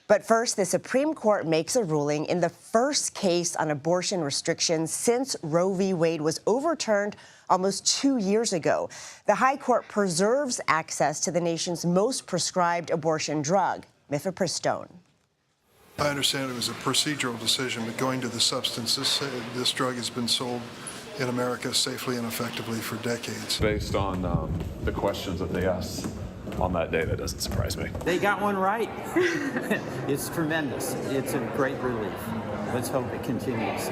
But first, the Supreme Court makes a ruling in the first case on abortion restrictions since Roe v. Wade was overturned almost 2 years ago. The High Court preserves access to the nation's most prescribed abortion drug, Mifepristone. I understand it was a procedural decision, but going to the substance, this drug has been sold in America safely and effectively for decades. Based on the questions that they asked on that day, that doesn't surprise me. They got one right. It's tremendous. It's a great relief. Let's hope it continues.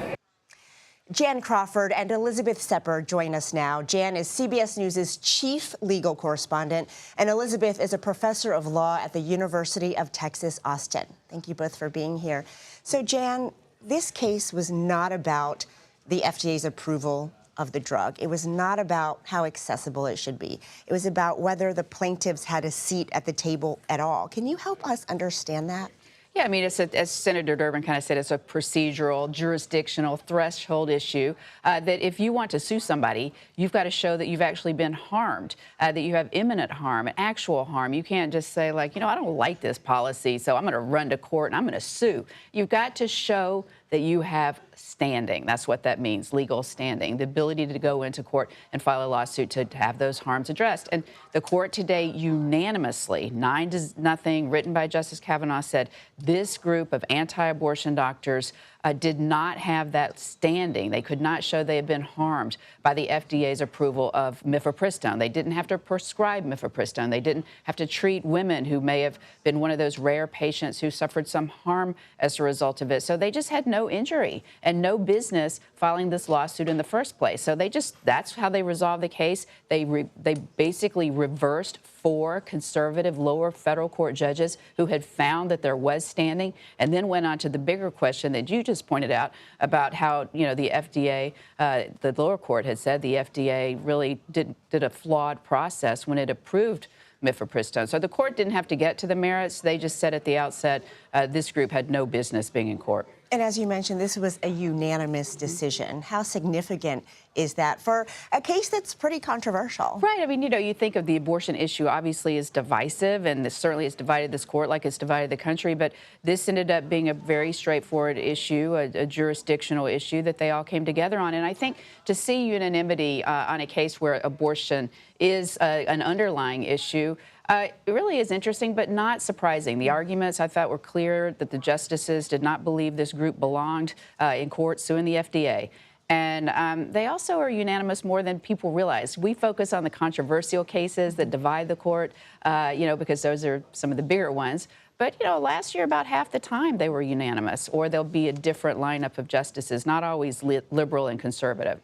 Jan Crawford and Elizabeth Sepper join us now. Jan is CBS News' chief legal correspondent, and Elizabeth is a professor of law at the University of Texas, Austin. Thank you both for being here. So, Jan, this case was not about the FDA's approval of the drug. It was not about how accessible it should be. It was about whether the plaintiffs had a seat at the table at all. Can you help us understand that? Yeah, I mean, as Senator Durbin kind of said, it's a procedural, jurisdictional threshold issue that if you want to sue somebody, you've got to show that you've actually been harmed, that you have imminent harm, actual harm. You can't just say, like, I don't like this policy, so I'm going to run to court and I'm going to sue. You've got to show that you have standing. That's what that means, legal standing, the ability to go into court and file a lawsuit to have those harms addressed. And the court today unanimously, 9-0, written by Justice Kavanaugh, said this group of anti-abortion doctors did not have that standing. They could not show they had been harmed by the FDA's approval of Mifepristone. They didn't have to prescribe Mifepristone. They didn't have to treat women who may have been one of those rare patients who suffered some harm as a result of it. So they just had no injury and no business filing this lawsuit in the first place. So that's how they resolved the case. They basically reversed 4 conservative lower federal court judges who had found that there was standing, and then went on to the bigger question that you just pointed out about how, the FDA, the lower court had said the FDA really did a flawed process when it approved Mifepristone. So the court didn't have to get to the merits. They just said at the outset this group had no business being in court. And as you mentioned, this was a unanimous decision. How significant is that for a case that's pretty controversial? Right. I mean, you think of the abortion issue obviously is divisive, and this certainly has divided this court like it's divided the country. But this ended up being a very straightforward issue, a jurisdictional issue that they all came together on. And I think to see unanimity on a case where abortion is an underlying issue, it really is interesting, but not surprising. The arguments, I thought, were clear that the justices did not believe this group belonged in court suing the FDA. And they also are unanimous more than people realize. We focus on the controversial cases that divide the court, because those are some of the bigger ones. But, last year, about half the time they were unanimous, or there'll be a different lineup of justices, not always liberal and conservative.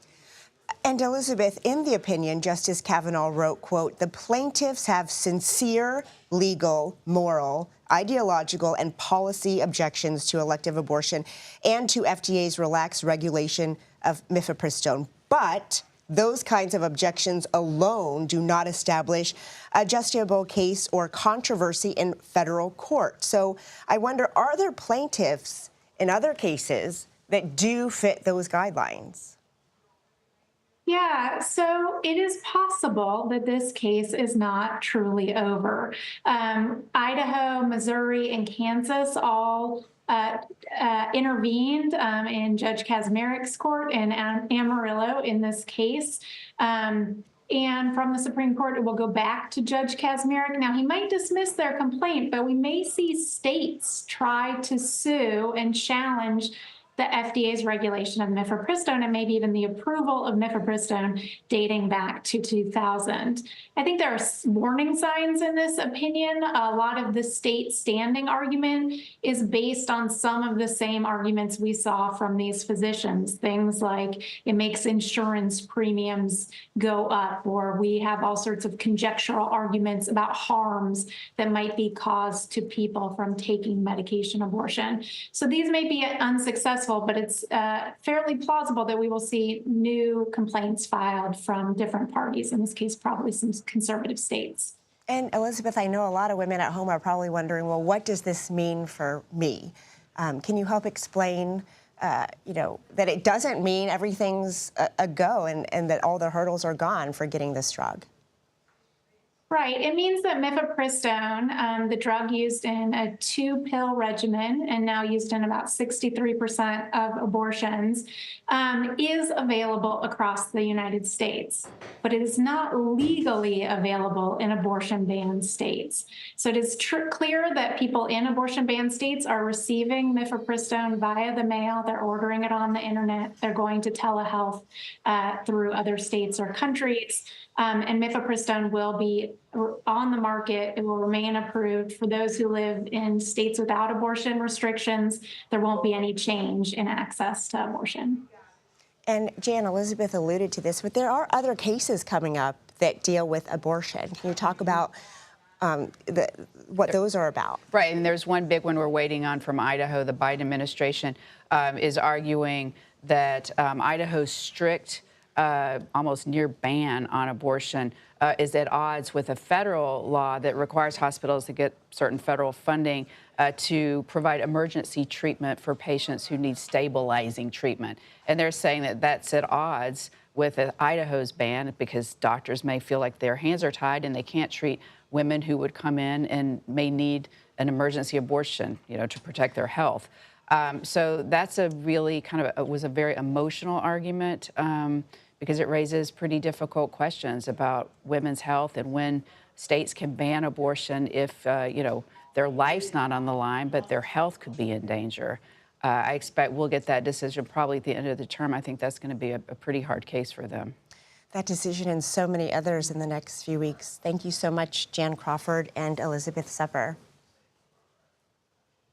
And Elizabeth, in the opinion, Justice Kavanaugh wrote, quote, "The plaintiffs have sincere legal, moral, ideological, and policy objections to elective abortion and to FDA's relaxed regulation of Mifepristone. But those kinds of objections alone do not establish a justiciable case or controversy in federal court." So I wonder, are there plaintiffs in other cases that do fit those guidelines? Yeah, so it is possible that this case is not truly over. Idaho, Missouri, and Kansas all intervened in Judge Kaczmarek's court in Amarillo in this case. And from the Supreme Court, it will go back to Judge Kaczmarek. Now, he might dismiss their complaint, but we may see states try to sue and challenge the FDA's regulation of Mifepristone and maybe even the approval of Mifepristone dating back to 2000. I think there are warning signs in this opinion. A lot of the state standing argument is based on some of the same arguments we saw from these physicians. Things like it makes insurance premiums go up, or we have all sorts of conjectural arguments about harms that might be caused to people from taking medication abortion. So these may be unsuccessful, but it's fairly plausible that we will see new complaints filed from different parties, in this case, probably some conservative states. And Elizabeth, I know a lot of women at home are probably wondering, well, what does this mean for me? Can you help explain, that it doesn't mean everything's a go and that all the hurdles are gone for getting this drug? Right. It means that mifepristone, the drug used in a 2-pill regimen and now used in about 63% of abortions, is available across the United States, but it is not legally available in abortion-banned states. So it is clear that people in abortion-banned states are receiving mifepristone via the mail. They're ordering it on the internet. They're going to telehealth through other states or countries. And mifepristone will be on the market. It will remain approved for those who live in states without abortion restrictions. There won't be any change in access to abortion. And Jan, Elizabeth alluded to this, but there are other cases coming up that deal with abortion. Can you talk about what those are about? Right, and there's one big one we're waiting on from Idaho. The Biden administration is arguing that Idaho's strict almost near ban on abortion is at odds with a federal law that requires hospitals to get certain federal funding to provide emergency treatment for patients who need stabilizing treatment. And they're saying that that's at odds with Idaho's ban because doctors may feel like their hands are tied and they can't treat women who would come in and may need an emergency abortion, to protect their health. So that's a really was a very emotional argument because it raises pretty difficult questions about women's health and when states can ban abortion if, their life's not on the line, but their health could be in danger. I expect we'll get that decision probably at the end of the term. I think that's going to be a pretty hard case for them. That decision and so many others in the next few weeks. Thank you so much, Jan Crawford and Elizabeth Sepper.